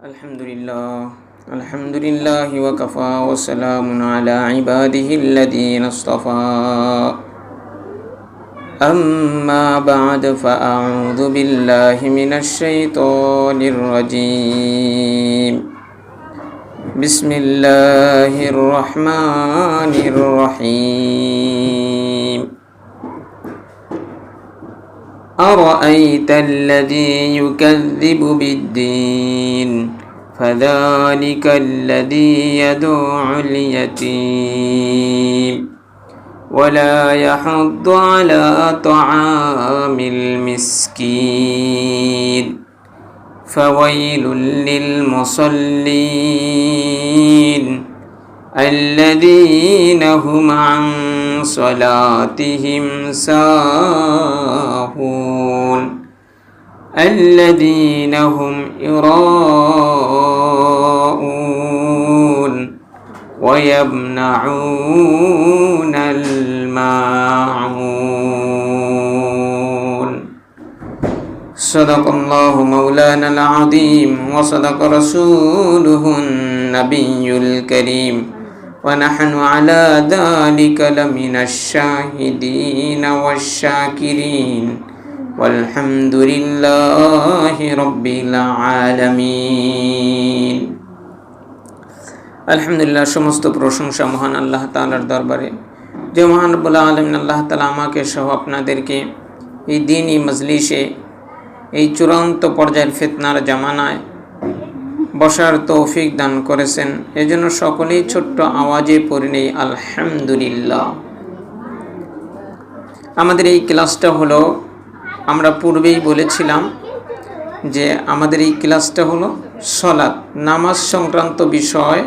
আলহামদুলিল্লাহি ওয়া কাফা ওয়া সালামুন আলা ইবাদিহিল্লাযীনা ইসতাফা আম্মা বা'দ ফাআউযু বিল্লাহি মিনাশ শাইতানির রাজীম বিসমিল্লাহির রহমানির রহিম أرأيت الذي يكذب بالدين فذلك الذي يدع اليتيم ولا يحض على طعام المسكين فويل للمصلين الذين هم عن صلاتهم ساهون الذين هم يراءون ويمنعون الماعون صدق الله مولانا العظيم وصدق رسوله النبي الكريم ونحن على ذلك لمن الشاهدين والشاكرين والحمد لله رب العالمين আলহামদুলিল্লাহ। সমস্ত প্রশংসা মহান আল্লাহ তাআলার দরবারে, যে মহান রব্বুল আলামিন আল্লাহ তাআলা আমাকে সহ আপনাদেরকে এই দ্বীনি মজলিসে এই চূড়ান্ত পর্যায়ের ফিতনার জামানায় বসার তৌফিক দান করেছেন। এজন্য সকলেই ছোট্ট আওয়াজে পড়ে নেই আলহামদুলিল্লাহ। আমাদের এই ক্লাসটা হলো, আমরা পূর্বেই বলেছিলাম যে আমাদের এই ক্লাসটা হলো সালাত, নামাজ সংক্রান্ত বিষয়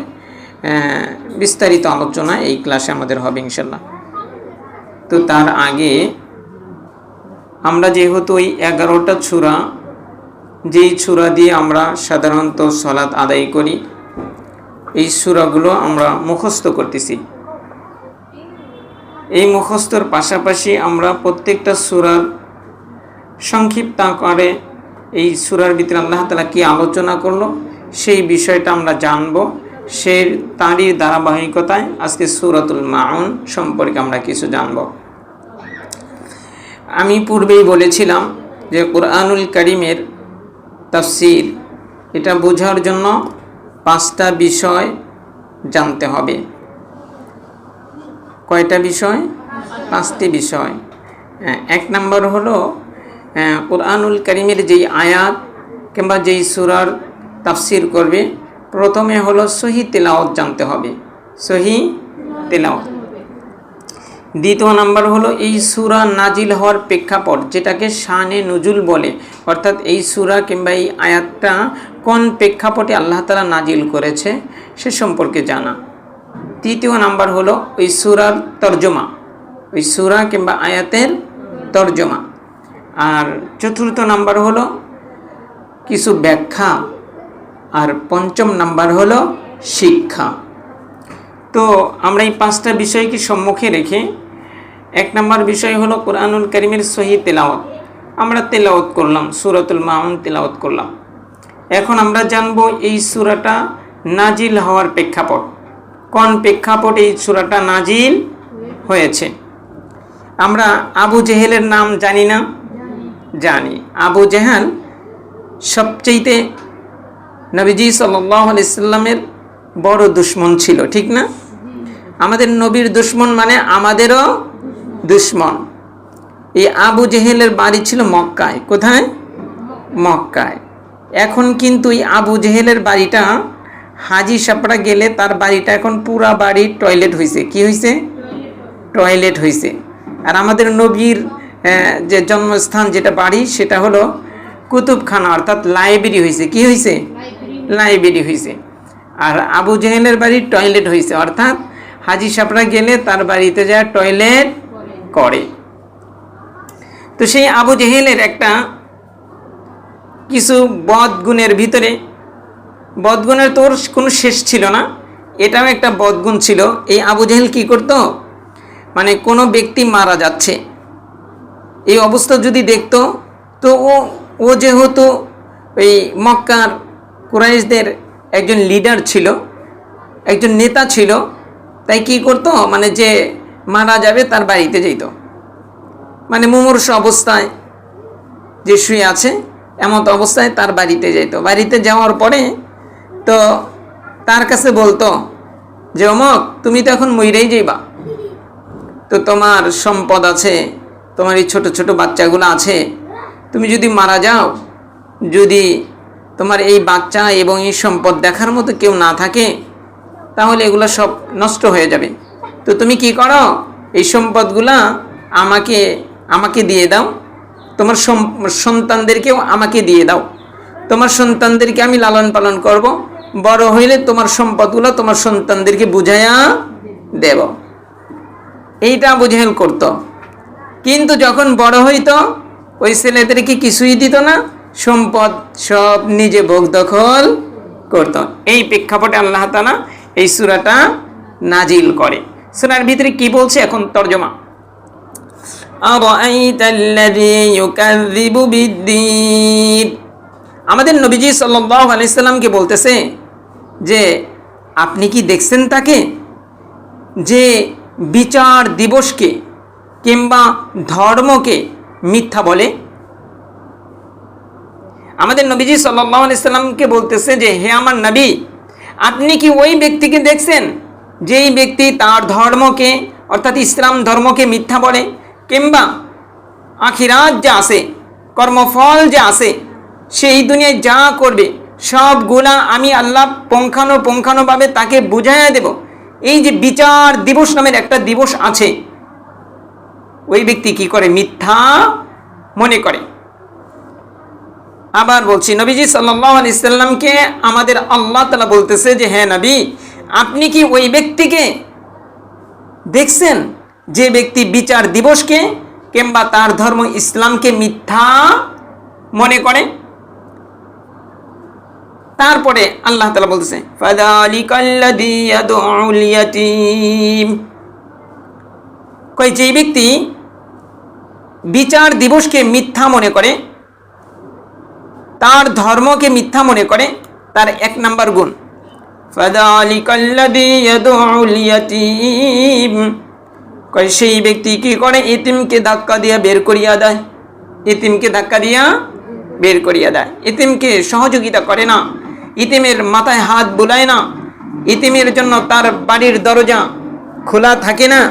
বিস্তারিত আলোচনা এই ক্লাসে আমাদের হবে ইনশাল্লাহ। তো তার আগে আমরা যেহেতু ওই 11টা সূরা, যেই সূরা দিয়ে আমরা সাধারণত সালাত আদায় করি, এই সূরাগুলো আমরা মুখস্থ করতেছি। এই মুখস্থর পাশাপাশি আমরা প্রত্যেকটা সূরার সংক্ষিপ্ত আকারে এই সূরার ভিতরে আল্লাহ তাআলা কি আলোচনা করলো সেই বিষয়টা আমরা জানব। তারই ধারাবাহিকতায় আজকে সূরাতুল মাউন সম্পর্কে আমরা কিছু জানব। আমি পূর্বেই বলেছিলাম যে কুরআনুল কারীমের তাফসীর, এটা বোঝার জন্য 5টা বিষয় জানতে হবে। কয়টা বিষয়? 5টি বিষয়। 1 নম্বর হলো কুরআনুল কারীমের যেই আয়াত কিংবা যেই সূরার তাফসীর করবে, প্রথমে হলো সহি তেলাওয়াত জানতে হবে, সহি তেলাওয়াত। দ্বিতীয় নাম্বার হলো এই সূরা নাজিল হওয়ার প্রেক্ষাপট, যেটাকে শানে নুজুল বলে, অর্থাৎ এই সূরা কিংবা এই আয়াতটা কোন প্রেক্ষাপটে আল্লাহ তাআলা নাজিল করেছে সে সম্পর্কে জানা। তৃতীয় নাম্বার হলো ওই সূরার তরজমা, ওই সূরা কিংবা আয়াতের তরজমা। আর চতুর্থ নাম্বার হলো কিছু ব্যাখ্যা। আর পঞ্চম নাম্বার হলো শিক্ষা। তো আমরা এই 5টা বিষয়কে সম্মুখে রেখে 1 নম্বর বিষয় হলো কুরআনুল কারীমের সহি তেলাওয়াত। আমরা তেলাওয়াত করলাম, সূরাতুল মাউন তেলাওয়াত করলাম। এখন আমরা জানবো এই সূরাটা নাজিল হওয়ার প্রেক্ষাপট, কোন প্রেক্ষাপটে এই সূরাটা নাজিল হয়েছে। আমরা আবু জেহেলের নাম জানি না? জানি। আবু জেহেল সবচেয়ে নবীজি সাল্লাল্লাহু আলাইহি সাল্লামের বড় দুশমন ছিল, ঠিক না? আমাদের নবীর দুশমন মানে আমাদেরও দুশমন। এই আবু জেহেলের বাড়ি ছিল মক্কায়। কোথায়? মক্কায়। এখন কিন্তু এই আবু জেহেলের বাড়িটা, হাজি সাপড়া গেলে তার বাড়িটা এখন পুরা বাড়ি টয়লেট হয়েছে। কি হয়েছে? টয়লেট হয়েছে। আর আমাদের নবীর যে জন্মস্থান, যেটা বাড়ি, সেটা হলো কুতুবখানা, অর্থাৎ লাইব্রেরি হয়েছে। কি হয়েছে? লাইব্রেরি হয়েছে। আর আবু জেহেলের বাড়ি টয়লেট হয়েছে, অর্থাৎ হাজি সাপড়া গেলে তার বাড়িতে যা টয়লেট করে। তো সেই আবু জেহেলের একটা কিছু বদগুণের ভিতরে, বদগুণের তোর কোনো শেষ ছিল না, এটাও একটা বদগুণ ছিল। এই আবু জেহেল কি করত? মানে কোনো ব্যক্তি মারা যাচ্ছে, এই অবস্থা যদি দেখতো, তো ও যেহেতু ওই মক্কার কুরাইশদের একজন লিডার ছিল, একজন নেতা ছিল। তাই কি করতো, মানে যে মারা যাবে তার বাড়িতে যেত, মানে মুমূর্ষু অবস্থায় যে শুয়ে আছে এমত অবস্থায় তার বাড়িতে যেত। বাড়িতে যাওয়ার পরে তো তার কাছে বলতো যে অমক, তুমি তো এখন মইরেই যাইবা, তো তোমার সম্পদ আছে, তোমার এই ছোট ছোট বাচ্চাগুলো আছে, তুমি যদি মারা যাও, যদি তোমার এই বাচ্চা এবং এই সম্পদ দেখার মতো কেউ না থাকে, তাহলে এগুলো সব নষ্ট হয়ে যাবে। তো তুমি কি করো, এই সম্পদগুলা আমাকে আমাকে দিয়ে দাও, তোমার সন্তানদেরকেও আমাকে দিয়ে দাও, তোমার সন্তানদেরকে আমি লালন পালন করব, বড় হইলে তোমার সম্পদগুলো তোমার সন্তানদেরকে বুঝাইয়া দেব। এইটা বুঝাইল করত। কিন্তু যখন বড় হইতো ওই ছেলেদেরকে কিছুই দিত না, সম্পদ সব নিজে ভোগ দখল করত। এই প্রেক্ষাপটে আল্লাহ তাআলা এই সূরাটা নাজিল করে। সূরার ভিতরে কি বলছে এখন তরজমা। আরাআইতাল্লাযী ইউকাযযিবু বিদ্দীন, আমাদের নবীজি সাল্লাল্লাহু আলাইহি সাল্লামকে বলতেছে যে আপনি কি দেখছেন তাকে যে বিচার দিবসকে কিংবা ধর্মকে মিথ্যা বলে। আমাদের নবীজি সাল্লাল্লাহু আলাইহি সাল্লামকে বলতেছে যে হে আমার নবী, আপনি কি ওই ব্যক্তিকে দেখছেন যেই ব্যক্তি তার ধর্মকে অর্থাৎ ইসলাম ধর্মকে মিথ্যা বলে, কিংবা আখিরাত যা আছে, কর্মফল যা আছে, সেই দুনিয়ায় যা করবে সবগুলা আমি আল্লাহ পুঙ্খানুপুঙ্খানুভাবে তাকে বুঝাইয়া দেব। এই যে বিচার দিবস নামের একটা দিবস আছে, ওই ব্যক্তি কি করে, মিথ্যা মনে করে। আবার বলছি, নবীজি সাল্লাল্লাহু আলাইহি সাল্লামকে আমাদের আল্লাহ তাআলা বলতেছে যে হ্যাঁ নবী, আপনি কি ওই ব্যক্তিকে দেখছেন যে ব্যক্তি বিচার দিবসকে কিংবা তার ধর্ম ইসলামকে মিথ্যা মনে করে। তারপরে আল্লাহ তাআলা বলতেছে ফাযালিকাল্লাযী ইয়াদউল ইয়াতীম, কই যে ব্যক্তি বিচার দিবসকে মিথ্যা মনে করে, তার ধর্মকে মিথ্যা মনে করে, তার এক নাম্বার গুণ ফাযালিকাল্লাযী ইয়াদউল ইয়াতীম, কই সেই ব্যক্তি কি করে, এতিমকে ধাক্কা দিয়া বের করিয়া দেয়, এতিমকে ধাক্কা দিয়া বের করিয়া দেয়, এতিমকে সহযোগিতা করে না, ইতিমের মাথায় হাত বুলায় না, ইতিমের জন্য তার বাড়ির দরজা খোলা থাকে না।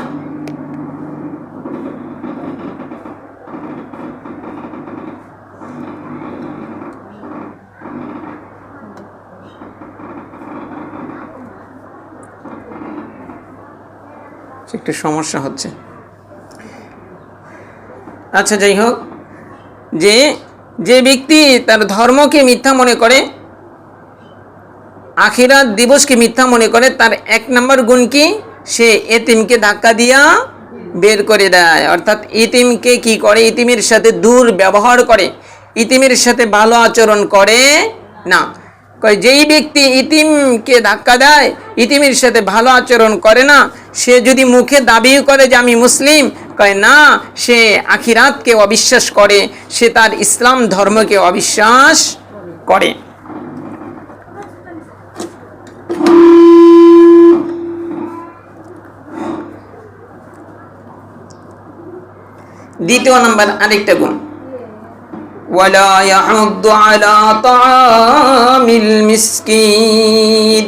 একটু সমস্যা হচ্ছে। আচ্ছা যাই হোক, যে ব্যক্তি তার ধর্মকে মিথ্যা মনে করে, আখিরাত দিবসকে মিথ্যা মনে করে, তার এক নম্বর গুণ কি, সে এতিমকে ধাক্কা দিয়া বের করে দেয়, অর্থাৎ ইতিমকে কি করে, ইতিমের সাথে দুর্ব্যবহার করে, ইতিমের সাথে ভালো আচরণ করে না। কয় যেই ব্যক্তি ইতিমকে ধাক্কা দেয়, ইতিমের সাথে ভালো আচরণ করে না, সে যদি মুখে দাবিও করে যে আমি মুসলিম, কয় না, সে আখিরাতকে অবিশ্বাস করে, সে তার ইসলাম ধর্মকে অবিশ্বাস করে। দ্বিতীয় নাম্বার আরেকটা গুণ, ওয়ালা ইয়াউদ্দু আলা তাআমিল মিসকিন,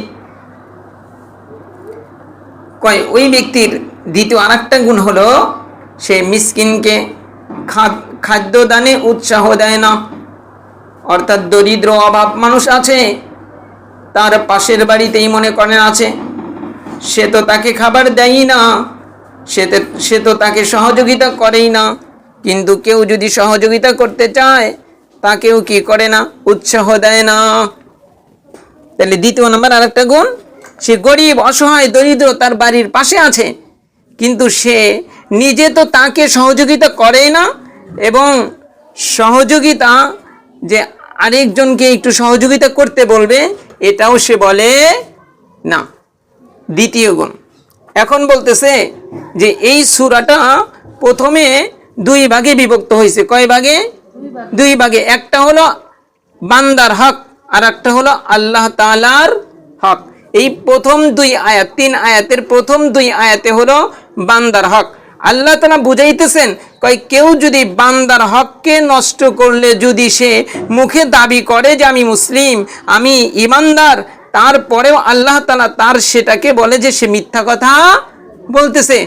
কয় ওই ব্যক্তির দ্বিতীয় আরেকটা গুণ হলো সে মিসকিনকে খাদ্য দানে উৎসাহ দেয় না। অর্থাৎ দরিদ্র অভাব মানুষ আছে, তার পাশের বাড়িতেই মনে করেন আছে, সে তো তাকে খাবার দেয়ই না, সে তো তাকে সহযোগিতা করেই না, কিন্তু কেউ যদি সহযোগিতা করতে চায় তাকেও কি করে না, উৎসাহ দেয় না। তাহলে দ্বিতীয় নম্বর আরেকটা গুণ, সে গরিব অসহায় দরিদ্র তার বাড়ির পাশে আছে, কিন্তু সে নিজে তো তাকে সহযোগিতা করেই না, এবং সহযোগিতা যে আরেকজনকে একটু সহযোগিতা করতে বলবে এটাও সে বলে না। দ্বিতীয় গুণ। এখন বলতেছে যে এই সূরাটা প্রথমে দুই ভাগে বিভক্ত হয়েছে। কয় ভাগে? দুই ভাগে। একটা হলো বান্দার হক, আর একটা হলো আল্লাহ তাআলার হক। এই প্রথম দুই আয়াত, 3 আয়াতের প্রথম 2 আয়াতে হলো বান্দার হক। আল্লাহ তাআলা বুঝাইতেছেন কেউ যদি বান্দার হককে নষ্ট করলে যদি সে মুখে দাবি করে যে আমি মুসলিম, আমি ঈমানদার, তারপরেও আল্লাহ তাআলা তার সেটাকে বলে যে সে মিথ্যা কথা বলতেছে।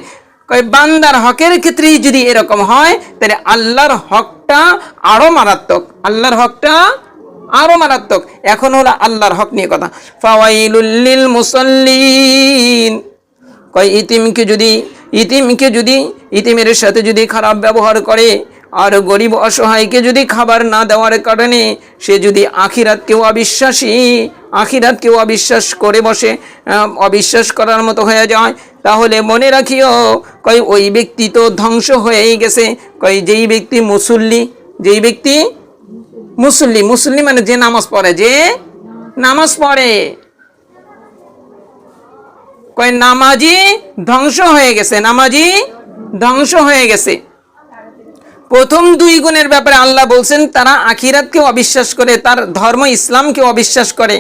বান্দার হকের ক্ষেত্রেই যদি এরকম হয় তাহলে আল্লাহর হকটা আরো মারাত্মক, আল্লাহর হকটা আরো মারাত্মক। এখন হলো আল্লাহর হক নিয়ে কথা। ফাওয়াইলুল লিল মুসাল্লিন, ইতিমকে যদি ইতিমের সাথে যদি খারাপ ব্যবহার করে, আর গরিব অসহায়কে যদি খাবার না দেওয়ার কারণে সে যদি আখিরাতকেও অবিশ্বাস করে বসে, অবিশ্বাস করার মতো হয়ে যায়, তাহলে মনে রাখিও ওই ব্যক্তি তো ধ্বংস হয়েই গেছে। যেই ব্যক্তি মুসল্লি মানে যে নামাজ পড়ে, নামাজি ধ্বংস হয়ে গেছে। প্রথম 2 গুণের ব্যাপারে আল্লাহ বলছেন তারা আখিরাতকে অবিশ্বাস করে, তার ধর্ম ইসলামকে অবিশ্বাস করে।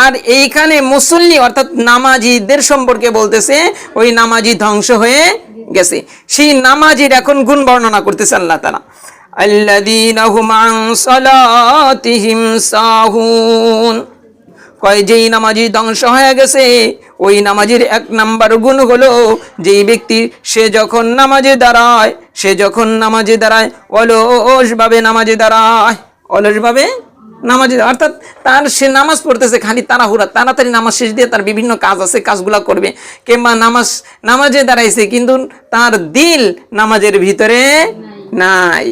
আর এইখানে মুসল্লি অর্থাৎ নামাজিদের সম্পর্কে বলতেছে ওই নামাজি ধ্বংস হয়ে গেছে। সেই নামাজির এখন গুণ বর্ণনা করতেছে আল্লাহ তাআলা। আল্লাযীনা হুম আন সালাতিহিম সাহুন, যেই নামাজি ধ্বংস হয়ে গেছে ওই নামাজির 1 নাম্বার গুণ হলো যেই ব্যক্তি সে যখন নামাজে দাঁড়ায় অলসভাবে নামাজে অর্থাৎ তার সে নামাজ পড়তেছে খালি তাড়াতাড়ি নামাজ শেষ দিয়ে তার বিভিন্ন কাজ আছে, কাজগুলা করবে, কিংবা নামাজে দাঁড়াইছে কিন্তু তার দিল নামাজের ভিতরে নাই।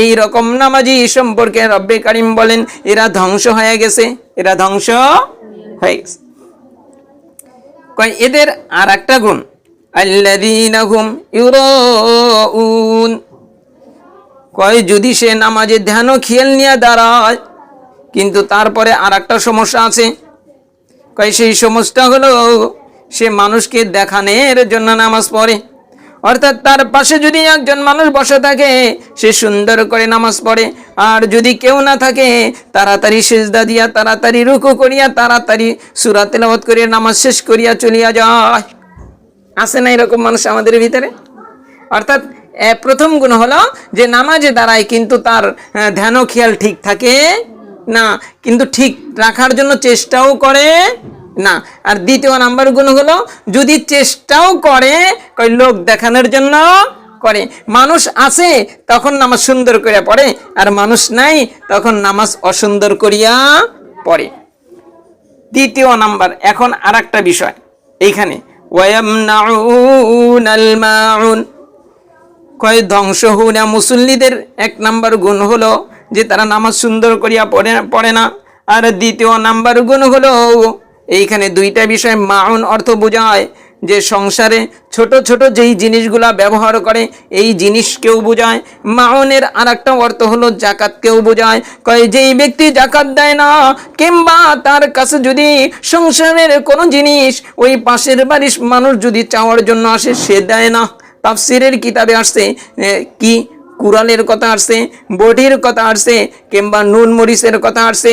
এই রকম নামাজি সম্পর্কে রব্বে কারীম বলেন এরা ধ্বংস হয়ে গেছে। এদের আর একটা গুণ আল্লাযীনা হুম ইউরাউন, যদি সে নামাজে ধ্যান ও খেয়াল নিয়ে দাঁড়ায় কিন্তু তারপরে আর একটা সমস্যা আছে। সেই সমস্যা হলো সে মানুষকে দেখানোর জন্য নামাজ পড়ে, অর্থাৎ তার পাশে যদি একজন মানুষ বসে থাকে সে সুন্দর করে নামাজ পড়ে, আর যদি কেউ না থাকে তাড়াতাড়ি সিজদা দিয়া, তাড়াতাড়ি রুকু করিয়া, তাড়াতাড়ি সূরা তেলাওয়াত করিয়া নামাজ শেষ করিয়া চলিয়া যায়। আছে না এরকম মানুষ আমাদের ভিতরে? অর্থাৎ প্রথম গুণ হলো যে নামাজে দাঁড়ায় কিন্তু তার ধ্যান ও খেয়াল ঠিক থাকে না, কিন্তু ঠিক রাখার জন্য চেষ্টাও করে না। আর দ্বিতীয় নাম্বার গুণ হলো যদি চেষ্টাও করে লোক দেখানোর জন্য করে। মানুষ আছে তখন নামাজ সুন্দর করিয়া পড়ে, আর মানুষ নাই তখন নামাজ অসুন্দর করিয়া পড়ে। দ্বিতীয় নাম্বার। এখন আর একটা বিষয় এইখানে, ওয়ায়ামনাউনাল মাউন, ধ্বংস হুনা মুসল্লিদের 1 নাম্বার গুণ হলো যে তারা নামাজ সুন্দর করিয়া পড়ে না। আর দ্বিতীয় নাম্বার গুণ হলো এইখানে 2টা বিষয় মাউন অর্থ বোঝায় যে সংসারে ছোট ছোট যেই জিনিসগুলা ব্যবহার করে এই জিনিসকেও বোঝায়। মাউনের আর একটা অর্থ হলো জাকাতকেও বোঝায়। যেই ব্যক্তি জাকাত দেয় না কিংবা তার কাছে যদি সংসারের কোনো জিনিস ওই পাশের বাড়ির মানুষ যদি চাওয়ার জন্য আসে সে দেয় না। তাফসিরের কিতাবে আসছে কি কুরালের কথা আসছে, বটির কথা আসছে, কিংবা নুন মরিচের কথা আসছে।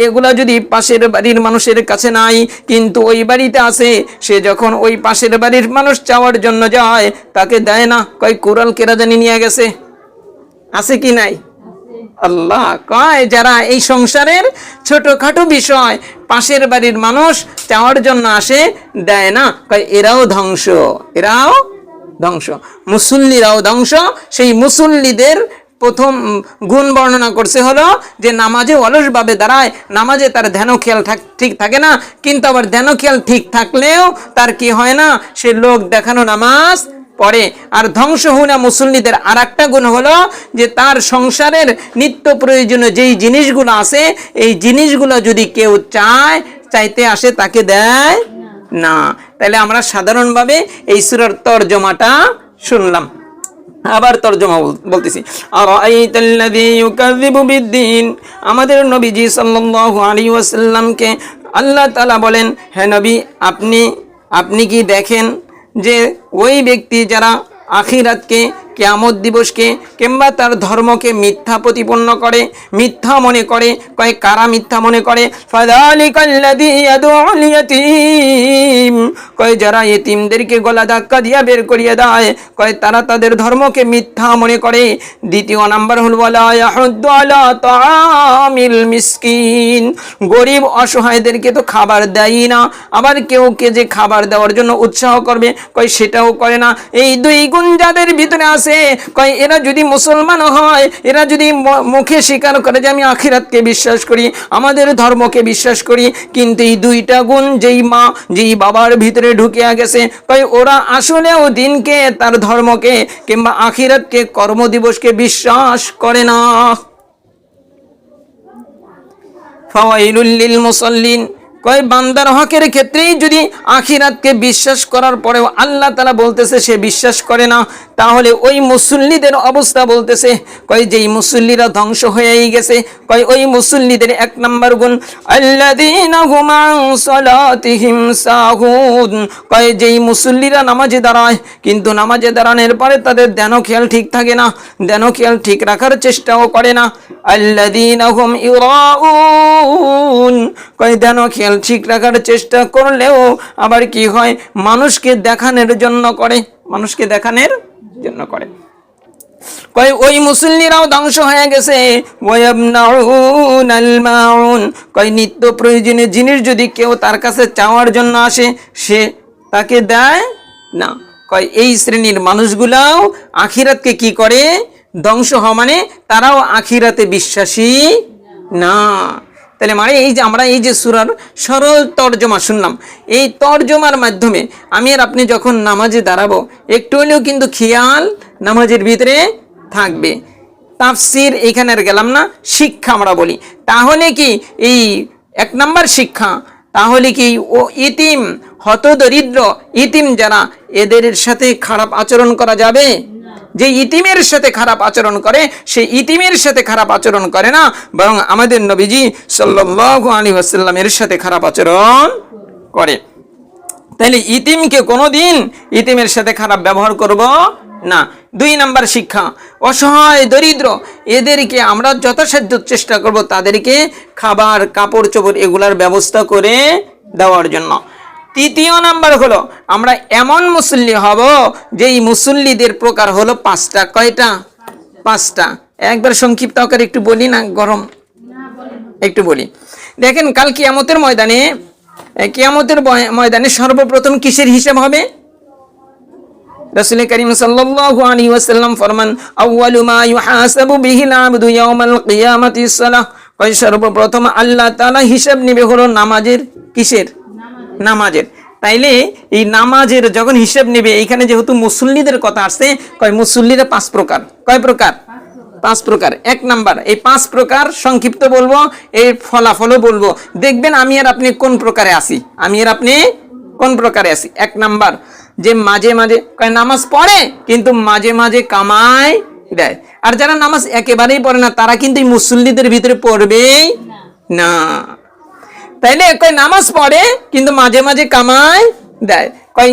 এগুলা যদি পাশের বাড়ির মানুষের কাছে নাই কিন্তু ওই বাড়িতে আছে, সে যখন ওই পাশের বাড়ির মানুষ চাওয়ার জন্য যায় তাকে দেয় না। কুরাল কেরা জানি নিয়ে গেছে, আছে কি নাই? আল্লাহ যারা এই সংসারের ছোটখাটো বিষয় পাশের বাড়ির মানুষ চাওয়ার জন্য আসে দেয় না, এরাও ধ্বংস, মুসল্লিরাও ধ্বংস। সেই মুসল্লিদের প্রথম গুণ বর্ণনা করছে হলো যে নামাজে অলসভাবে দাঁড়ায়, নামাজে তার ধ্যান খেয়াল ঠিক থাকে না, কিন্তু আবার ধ্যান খেয়াল ঠিক থাকলেও তার কি হয় না, সে লোক দেখানো নামাজ পড়ে। আর ধ্বংস হুনা মুসল্লিদের আর একটা গুণ হলো যে তার সংসারের নিত্য প্রয়োজনীয় যেই জিনিসগুলো আছে এই জিনিসগুলো যদি কেউ চাইতে আসে তাকে দেয় না। তাহলে আমরা সাধারণভাবে এই সূরার তরজমাটা শুনলাম, আবার তরজমা বলতেছি। আরাআইতাল্লাযী ইউকাযযিবু বিদ্দীন, আমাদের নবীজি সাল্লাল্লাহু আলাইহি ওয়াসাল্লামকে আল্লাহ তাআলা বলেন, হে নবী আপনি কি দেখেন যে ওই ব্যক্তি যারা আখিরাতকে কিয়ামত দিবসকে কিংবা তার ধর্মকে মিথ্যা প্রতিপন্ন করে, মিথ্যা মনে করে। কয় কারা মিথ্যা মনে করে? ফাযালিকাল্লাযী ইয়াদউল ইয়াতীম, কয় যারা ইতিমদেরকে গলা ধাক্কা দিয়া বের করিয়ে দেয়, কয় তারা তাদের ধর্মকে মিথ্যা মনে করে। দ্বিতীয় নাম্বার হল ওয়ালা ইয়াহুদ্দু আলা তাআমিল মিসকিন, গরিব অসহায়দেরকে তো খাবার দেয়ই না, আবার কেউ কে যে খাবার দেওয়ার জন্য উৎসাহ করবে, কয় সেটাও করে না। এই দুই গুণ যাদের ভিতরে আছে, কয় এরা যদি মুসলমান হয়, এরা যদি মুখে স্বীকার করে যে আমি আখিরাতকে বিশ্বাস করি, আমাদের ধর্মকে বিশ্বাস করি, কিন্তু এই দুইটা গুণ যেই মা যেই বাবার ভিতরে ঢুকিয়া গেছে, কয় ওরা আসলেও দিনকে, তার ধর্মকে কিংবা আখিরাতকে, কর্মদিবসকে বিশ্বাস করে না। ফাওয়াইলুল লিল মুসাল্লিন, কয় বান্দার হকের ক্ষেত্রেই যদি আখিরাতকে বিশ্বাস করার পরেও আল্লাহ তাআলা বলতেছে সে বিশ্বাস করে না, তাহলে ওই মুসল্লিদের অবস্থা বলতেছে, কয় যেই মুসল্লিরা ধ্বংস হয়েই গেছে, কয় ওই মুসল্লিদের এক নাম্বার গুণ আল্লাযীনা হুম আন সালাতিহিম সাহুন, কয় যেই মুসল্লিরা নামাজে দাঁড়ায় কিন্তু নামাজে দাঁড়ানোর পরে তাদের ধ্যান খেয়াল ঠিক থাকে না, ধ্যান খেয়াল ঠিক রাখার চেষ্টাও করে না। আল্লাযীনা হুম ইউরাউন, কয় ধ্যান খেয়াল ঠিক রাখার চেষ্টা করলেও আবার কি হয়, মানুষকে দেখানোর জন্য করে, মানুষকে দেখানোর জন্য করে। কয় ওই মুসল্লিরাও ধ্বংস হয়ে গেছে। ওয়ায়ামনাউনাল মাউন, কয় নিত্য প্রয়োজনীয় জিনিস যদি কেউ তার কাছে চাওয়ার জন্য আসে, সে তাকে দেয় না। কয় এই শ্রেণীর মানুষগুলাও আখিরাতকে কি করে? ধ্বংস হওয়া, মানে তারাও আখিরাতে বিশ্বাসী না। তাহলে মানে এই যে আমরা এই যে সূরার সরল তর্জমা শুনলাম, এই তর্জমার মাধ্যমে আমি আর আপনি যখন নামাজে দাঁড়াবো, একটু হলেও কিন্তু খেয়াল নামাজের ভিতরে থাকবে। তাফসির এখানে আর গেলাম না, শিক্ষা আমরা বলি। তাহলে কি এই এক নাম্বার শিক্ষা, তাহলে কি ও ইতিম, হতদরিদ্র ইতিম যারা, এদের সাথে খারাপ আচরণ করা যাবে? যে ইতিমের সাথে খারাপ আচরণ করে, সেই ইতিমের সাথে খারাপ আচরণ করে না, বরং আমাদের নবীজি সাল্লাল্লাহু আলাইহি ওয়াসাল্লামের সাথে খারাপ আচরণ করে। তাহলে ইতিমকে কোনোদিন ইতিমের সাথে খারাপ ব্যবহার করব না। দুই নাম্বার শিক্ষা, অসহায় দরিদ্র এদেরকে আমরা যথাসাধ্য চেষ্টা করব তাদেরকে খাবার, কাপড় চোপড় এগুলার ব্যবস্থা করে দেওয়ার জন্য। তৃতীয় নাম্বার হলো আমরা এমন মুসল্লি হব যেই মুসল্লিদের প্রকার হলো পাঁচটা। কয়টা? পাঁচটা। একবার সংক্ষিপ্ত আকারে একটু বলি না, গরম একটু বলি। দেখেন কাল কিয়ামতের ময়দানে সর্বপ্রথম কিসের হিসাব হবে? রাসূল করিম সাল্লাল্লাহু আলাইহি ওয়াসাল্লাম ফরমান আউয়ালু মা ইউহাসাবু বিহিল আবদু ইয়াউমাল কিয়ামাতিস সালাহ, কয় সর্বপ্রথম আল্লাহ তাআলা হিসাব নেবে হলো নামাজের। কিসের? নামাজের। তাইলে এই নামাজের যখন হিসাব নেবে, এইখানে যেহেতু মুসল্লিদের কথা আসছে, কয় মুসল্লিরা পাঁচ প্রকার। কয় প্রকার? পাঁচ প্রকার। এক নাম্বার, এই পাঁচ প্রকার সংক্ষিপ্ত বলবো, এর ফলাফলও বলবো, দেখবেন আমি আর আপনি কোন প্রকারে আসি, আমি আর আপনি কোন প্রকারে আসি। এক নাম্বার, যে মাঝে মাঝে কয় নামাজ পড়ে কিন্তু মাঝে মাঝে কামাই দেয়। আর যারা নামাজ একেবারেই পড়ে না, তারা কিন্তু এই মুসল্লিদের ভিতরে পড়বেই না। তাইলে কয় নামাজ পড়ে কিন্তু মাঝে মাঝে কামাই দেয়, কয়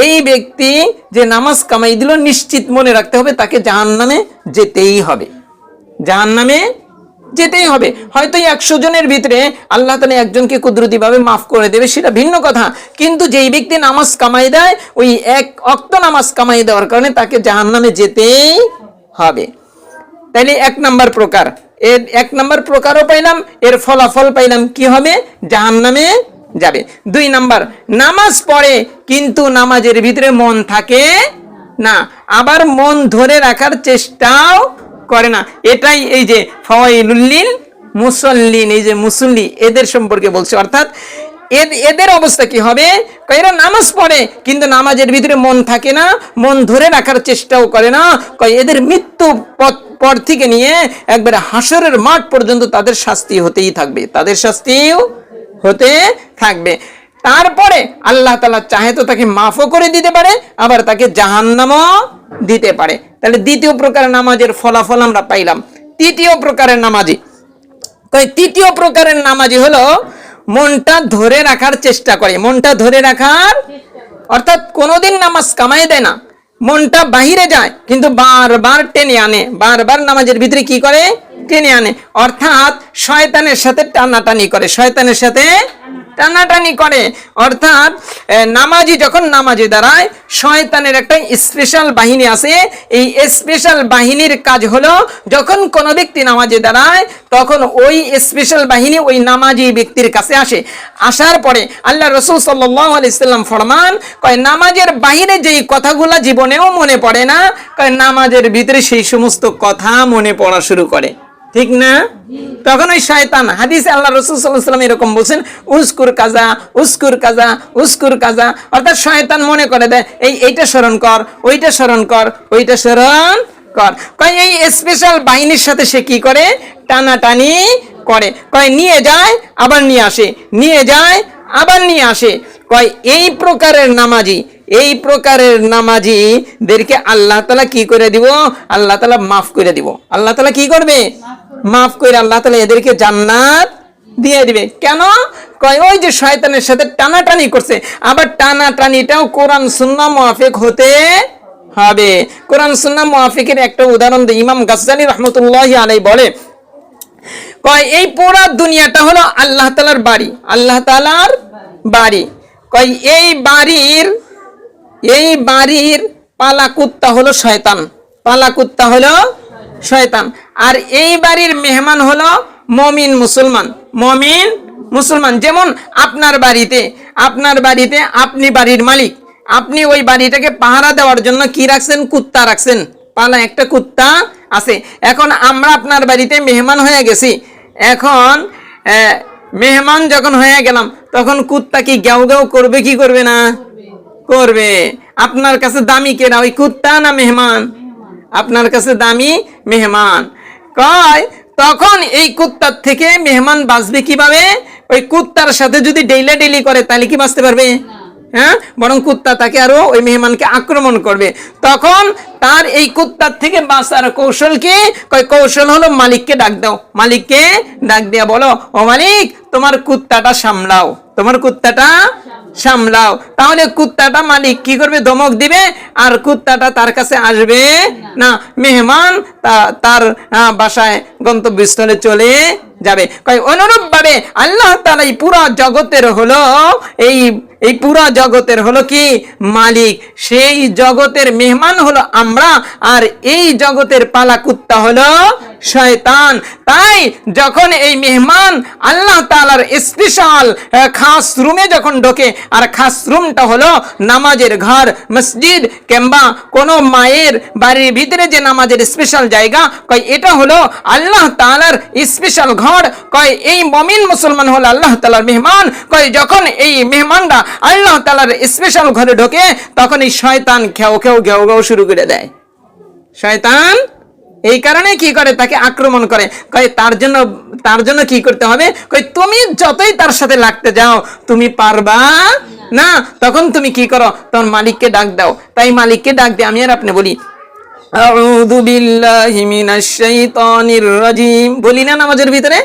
এই ব্যক্তি যে নামাজ কামাই দিল, নিশ্চিত মনে রাখতে হবে তাকে জাহান্নামে যেতেই হবে, জাহান্নামে যেতেই হবে। হয়তো 100 জনের ভিতরে আল্লাহ তাআলা একজনকে কুদরতিভাবে মাফ করে দেবে, সেটা ভিন্ন কথা, কিন্তু যেই ব্যক্তি নামাজ কামাই দেয়, ওই এক ওয়াক্ত নামাজ কামাই দেওয়ার কারণে তাকে জাহান্নামে যেতেই হবে। তাইলে এক নাম্বার প্রকার, এর এক নাম্বার প্রকারও পাইলাম, এর ফলাফল পাইলাম, কি হবে? জাহান্নামে যাবে। দুই নাম্বার, নামাজ পড়ে কিন্তু নামাজের ভিতরে মন থাকে না, আবার মন ধরে রাখার চেষ্টাও করে না। এটাই এই যে ফাওয়াইলুল লিল মুসাল্লিন, এই যে মুসল্লি এদের সম্পর্কে বলছে। অর্থাৎ এদের অবস্থা কি হবে? এরা নামাজ পড়ে কিন্তু নামাজের ভিতরে মন থাকে না, মন ধরে রাখার চেষ্টাও করে না। এদের মৃত্যু পর থেকে নিয়ে একবারে হাসরের মাঠ পর্যন্ত তাদের শাস্তি হতেই থাকবে, তাদের শাস্তিও হতে থাকবে। তারপরে আল্লাহ তাআলা চাহে তো তাকে মাফও করে দিতে পারে, আবার তাকে জাহান্নামও দিতে পারে। তাহলে দ্বিতীয় প্রকারের নামাজের ফলাফল আমরা পাইলাম। তৃতীয় প্রকারের নামাজি হলো মনটা ধরে রাখার চেষ্টা করে, মনটা ধরে রাখার, অর্থাৎ কোনোদিন নামাজ কামাই দেয় না, মনটা বাহিরে যায় কিন্তু বারবার টেনে আনে, বারবার নামাজের ভিতরে কি করে, টেনে আনে। অর্থাৎ শয়তানের সাথে টানাটানি করে, শয়তানের সাথে টানাটানি করে। অর্থাৎ নামাজি যখন নামাজে দাঁড়ায়, শয়তানের একটা স্পেশাল বাহিনী আছে। এই স্পেশাল বাহিনীর কাজ হলো যখন কোনো ব্যক্তি নামাজে দাঁড়ায় তখন ওই স্পেশাল বাহিনী ওই নামাজি ব্যক্তির কাছে আসে। আসার পরে আল্লাহ রাসূল সাল্লাল্লাহু আলাইহি সাল্লাম ফরমান, কয় নামাজের বাহিরে যেই কথাগুলো জীবনেও মনে পড়ে না, কয় নামাজের ভিতরে সেই সমস্ত কথা মনে পড়া শুরু করে। ঠিক না? তখন ওই শয়তান, হাদিসে আল্লাহ রাসূল সাল্লাল্লাহু আলাইহি ওয়াসাল্লাম এরকম বলছেন, উস্কুর কাজা উস্কুর কাজা উস্কুর কাজা। অর্থাৎ শয়তান মনে করে দেয় এইটা স্মরণ কর, ওইটা স্মরণ কর, ওইটা স্মরণ কর। কয় এই স্পেশাল বাহিনীর সাথে সে কি করে, টানাটানি করে। কয় নিয়ে যায় আবার নিয়ে আসে, নিয়ে যায় আবার নিয়ে আসে। কয় এই প্রকারের নামাজি, এই প্রকারের নামাজিদেরকে আল্লাহ তাআলা কি করে দিব, আল্লাহ তাআলা মাফ করে দিব। আল্লাহ তাআলা কি করবে, মাফ করে আল্লাহ তাআলা এদেরকে জান্নাত দিয়ে দিবে। কেন? কয় ওই যে শয়তানের সাথে টানাটানি করছে, আবার টানাটানিটাও কোরআন সুন্নাহ মুআফিক হতে হবে। কোরআন সুন্নাহ মুআফিকের একটা উদাহরণ দিই। ইমাম গাজ্জালী রাহমাতুল্লাহি আলাইহি বলে, কয় এই পুরো দুনিয়াটা হলো আল্লাহ তাআলার বাড়ি, আল্লাহ তাআলার বাড়ি। কয় এই বাড়ির পালা কুত্তা হলো শয়তান, পালা কুত্তা হলো শয়তান। আর এই বাড়ির মেহমান হলো মুমিন মুসলমান, মুমিন মুসলমান। যেমন আপনার বাড়িতে আপনি বাড়ির মালিক, আপনি ওই বাড়িটাকে পাহারা দেওয়ার জন্য কি রাখছেন, কুত্তা রাখছেন, পালা একটা কুত্তা আছে। এখন আমরা আপনার বাড়িতে মেহমান হয়ে গেছি। এখন মেহমান যখন হয়ে গেলাম তখন কুত্তা কি গ্যাও গ্যাও করবে কি করবে না, করবে। আপনার কাছে দামি কেনা, ওই কুত্তা না মেহমান? আপনার কাছে দামি মেহমান। কয় তখন এই কুত্তার থেকে মেহমান বাঁচবে কিভাবে? ওই কুত্তার সাথে যদি ডেইলি করে তাহলে কি বাঁচতে পারবে? হ্যাঁ, বরং কুত্তা তাকে আরো ওই মেহমানকে আক্রমণ করবে। তখন তার এই কুত্তার থেকে বাঁচার কৌশল কি? কয় কৌশল হলো মালিককে ডাক দাও, মালিককে ডাক দিয়া বলো, ও মালিক তোমার কুত্তাটা সামলাও, তোমার কুত্তাটা সামলাও। তাহলে কুত্তাটা মালিক কি করবে, ধমক দিবে, আর কুত্তাটা তার কাছে আসবে না। মেহমান তার বাসায় গন্তব্যস্থলে চলে যাবে। কয় অনুরূপ ভাবে আল্লাহ তাআলা এই পুরো জগতের হলো এই পুরো জগতের হলো কি মালিক, সেই জগতের মেহমান হলো আমরা, আর এই জগতের পালা কুত্তা হলো শয়তান। তাই যখন এই মেহমান আল্লাহ তাআলার স্পেশাল খাস রুমে যখন ঢোকে, আর খাস রুমটা হলো নামাজের ঘর, মসজিদ কিংবা কোনো মায়ের বাড়ির ভিতরে যে নামাজের স্পেশাল জায়গা, কয় এটা হলো আল্লাহ তাআলার স্পেশাল ঘর। কয় এই মুমিন মুসলমান হলো আল্লাহ তাআলার মেহমান। কয় যখন এই মেহমানরা আল্লাহ তাআলার স্পেশাল ঘরে ঢোকে তখন এই শয়তান খেও খেও ঘেউ ঘেউ শুরু করে দেয়। শয়তান এই কারণে কি করে, তাকে আক্রমণ করে। কয় তার জন্য কি করতে হবে? কয় তুমি যতই তার সাথে লাগতে যাও তুমি পারবা না। তখন তুমি কি করো, তখন মালিককে ডাক দাও। তাই মালিককে ডাক দিয়ে আমি আর আপনি বলি, আউযু বিল্লাহি মিনাশ শাইতানির রাজিম, বলি না নামাজের ভিতরে?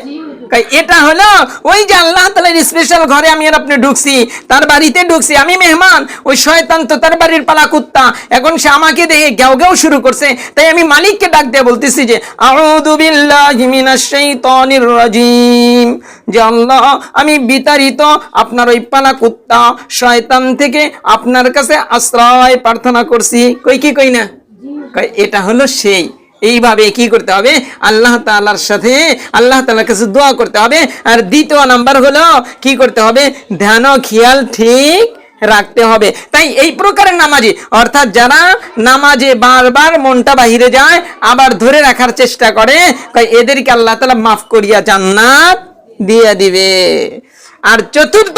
এটা হলো ওই যে আল্লাহ তাআলার স্পেশাল ঘরে আমি আর আপনি ঢুকছি, তার বাড়িতে ঢুকছি, আমি মেহমান, ওই শয়তান তো তার বাড়ির পালা কুত্তা, এখন সে আমাকে দেখে ঘেউ ঘেউ শুরু করছে। তাই আমি মালিককে ডাক দিয়ে বলতেছি যে আউযু বিল্লাহি মিনাশ শাইতানির রাজিম, যে আল্লাহ আমি বিতাড়িত আপনার ওই পালা কুত্তা শয়তান থেকে আপনার কাছে আশ্রয় প্রার্থনা করছি। কই না? এটা হলো সেই। এইভাবে কি করতে হবে, আল্লাহ তাআলার সাথে আল্লাহ তাআলার কাছে দোয়া করতে হবে। আর দ্বিতীয় নাম্বার হলো কি করতে হবে, ধ্যান ও খেয়াল ঠিক রাখতে হবে। তাই এই প্রকারের নামাজি, অর্থাৎ যারা নামাজে বারবার মনটা বাহিরে যায় আবার ধরে রাখার চেষ্টা করে, এদেরকে আল্লাহ তাআলা মাফ করিয়া জান্নাত দিয়ে দিবে। আর চতুর্থ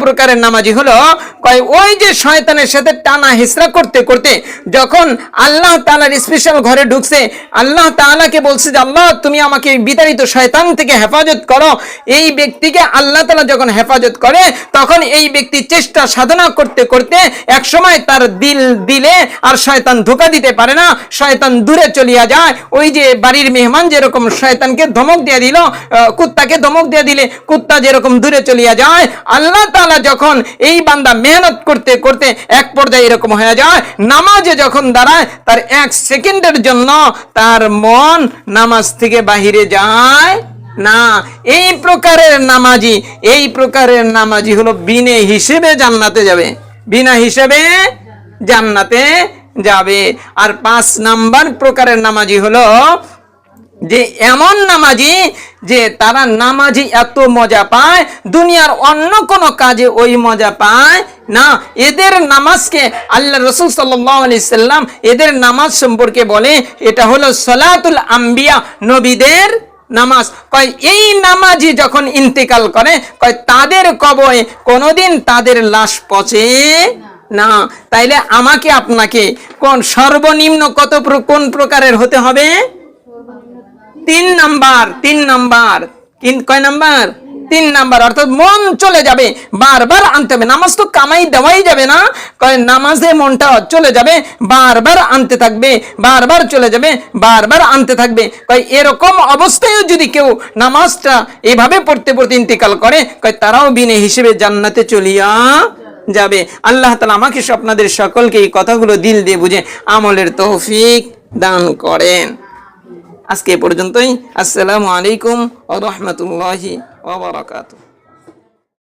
প্রকারের নামাজি হলো ওই যে শয়তানের সাথে টানা হিসরা করতে করতে যখন আল্লাহ তাআলার স্পেশাল ঘরে ঢুকছে, আল্লাহ তাআলাকে বলছে যে আল্লাহ তুমি আমাকে বিতাড়িত শয়তান থেকে হেফাজত করো। এই ব্যক্তিকে আল্লাহ তাআলা যখন হেফাজত করে তখন এই ব্যক্তি চেষ্টা সাধনা করতে করতে এক সময় তার দিলে আর শয়তান ধোঁকা দিতে পারে না, শয়তান দূরে চলিয়া যায়। ওই যে বাড়ির মেহমান যেরকম শয়তানকে ধমক দিয়ে দিল, কুত্তাকে ধমক দিয়ে দিলে কুত্তা যেরকম দূরে চলিয়া যায়, আল্লাহ তাআলা যখন এই বান্দা মেহনত করতে করতে এক পর্যায়ে এরকম হয়ে যায়, নামাজে যখন দাঁড়ায় তার 1 সেকেন্ডের জন্য তার মন নামাজ থেকে বাহিরে যায় না। এই প্রকারের নামাজি হলো বিনা হিসেবে জান্নাতে যাবে, বিনা হিসেবে জান্নাতে যাবে। আর 5 নাম্বার প্রকারের নামাজি হলো যে এমন নামাজি যে তারা নামাজি এত মজা পায়, দুনিয়ার অন্য কোনো কাজে ওই মজা পায় না। এদের নামাজকে আল্লাহ রাসূল সাল্লাল্লাহু আলাইহি সাল্লাম এদের নামাজ সম্পর্কে বলে এটা হলো সালাতুল আম্বিয়া, নবীদের নামাজ। কয় এই নামাজি যখন ইন্তেকাল করে, কয় তাদের কবরে কোনোদিন তাদের লাশ পচে না। তাইলে আমাকে আপনাকে কোন সর্বনিম্ন কোন প্রকারের হতে হবে? 3 নাম্বার। কয় নাম্বার? 3 নাম্বার। অর্থাৎ মন চলে যাবে, বারবার আনতে হবে। নামাজ তো কামাই দেওয়াই যাবে না, কয় নামাজে মনটা চলে যাবে, বারবার আনতে থাকবে, বারবার চলে যাবে, বারবার আনতে থাকবে। কয় এরকম অবস্থায় যদি কেউ নামাজটা এভাবে পড়তে পড়তে ইন্তেকাল করে, কয় তারাও বিনা হিসেবে জান্নাতে চলিয়া যাবে। আল্লাহ তাআলা আমাকে আপনাদের সকলকে এই কথাগুলো দিল দিয়ে বুঝে আমলের তৌফিক দান করেন। আজকে এ পর্যন্তই। আসসালামু আলাইকুম ওয়া রাহমাতুল্লাহি ওয়া বারাকাতুহু।